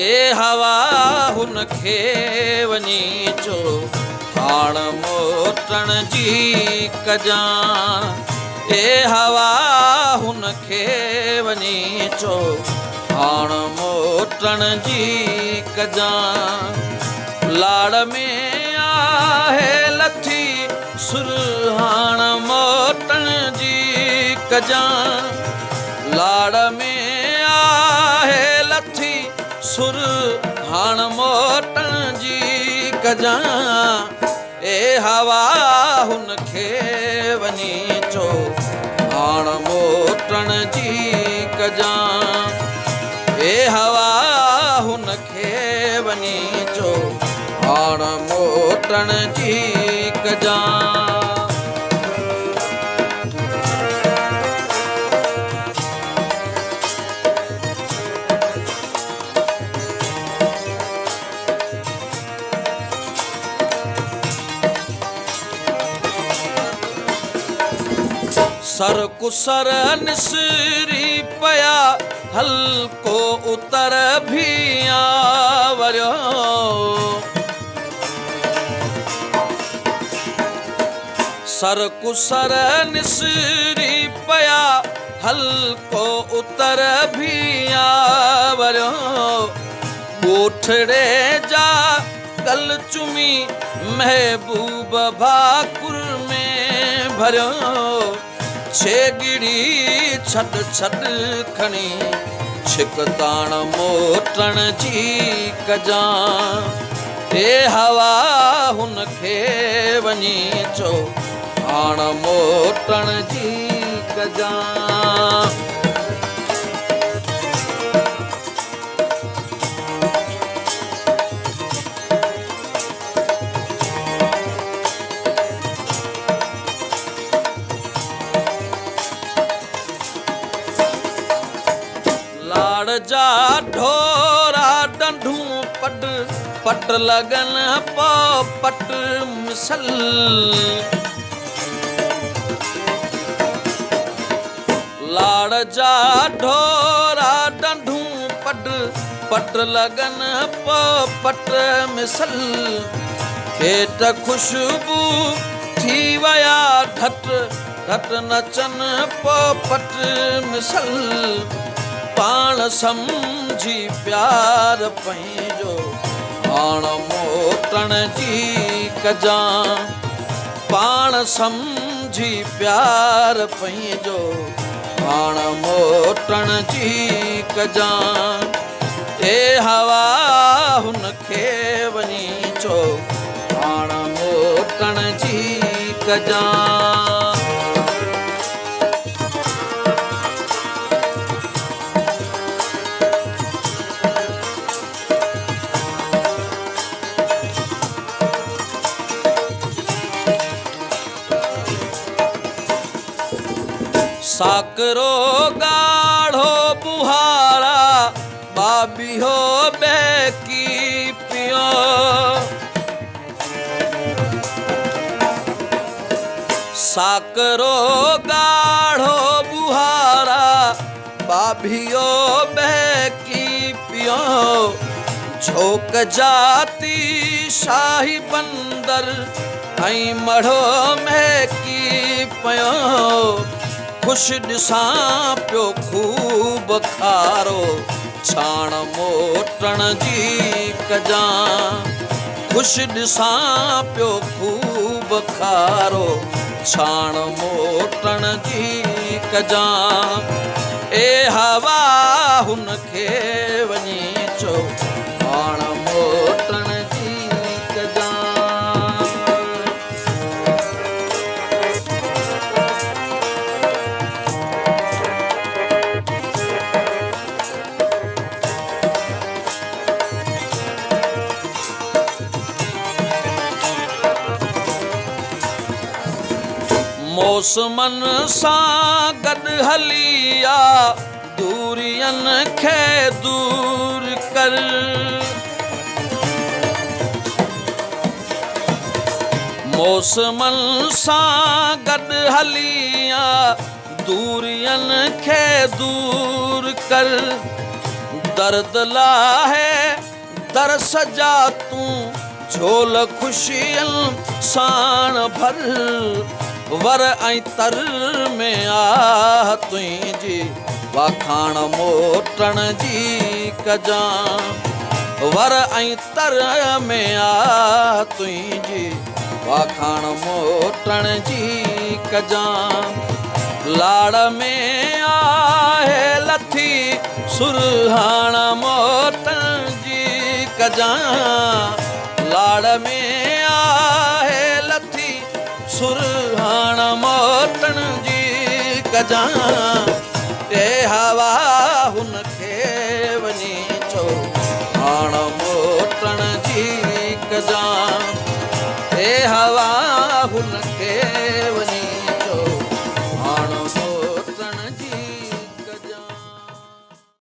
ए हवा हुन खे वञी चो हाण मोटण जी कजां ए हवा हुन खे वञी चो हाण मोटण जी कजां लाड़ में आहे लथी सुरहाण मोटण जी कजां लाड़ में आहे लथी सुर हाण मोटण जी कजां ए हवा हुन खे वञी चो हाण मोटण जी कजां ए हवा हुन खे वञी चो हाण मोटण जी कजां सर कुसर निसरी पया हल्को उतर भी आवरियो सर कुसर निसरी पया हल्को उतर भी आवरियो ॻोठड़े जा गल चुमी महबूब भाकुर में भरियो छेगिड़ी छॾ छॾ खणी छिकताण मोटण जी कजां ए हवा हुन खे वञी चो हाण मोटण जी कजां जा ढोरा डंडूं पट पट लगन पट मिसल लाड़ जा ढोरा डंडूं पट पट लगन पट मिसल हेठ खुशबू थी वया ढट ढट नचन पट मिसल पाण सम्झी प्यार पंहिंजो हाण मोटण जी कजां पाण सम्झी प्यार पंहिंजो हाण मोटण जी कजां ए हवा हुन खे वञी चो हाण मोटण जी कजां साकरो गाढ़ो बुहारा बाबियो बेकी पियो साकरो गाढ़ो बुहारा बाबियो बेकी पियो झोक जाती शाही बंदर ऐं मढ़ो महकी पियो खुश ॾिसां पियो खूब खारो छाण मोटण जी कजां खुश ॾिसां पियो खूब खारो छाण मोटण जी कजां ए हवा हुन खे वञी चो हाण मोटण जी कजां मौसमन सां गॾु हलिया दूरियनि खे दूर कर मौसमनि सां गॾु हलिया दूरियनि खे दूर कर दर्द लाहे दर सजा तूं झोल ख़ुशियनि साण भर वर ऐं तर में आ तुंहिंजी वाखाण मोटण जी कजां वर ऐं तर में आ तुंहिंजी वाखाण मोटण जी कजां लाड़ में आहे लथी सुरहाण मोटण जी कजां लाड़ में आहे लथी सुरहाण मोटण जी कजां ते हवा हुनखे वञी चओ हाण मोटण जी कजां ते हवा हुनखे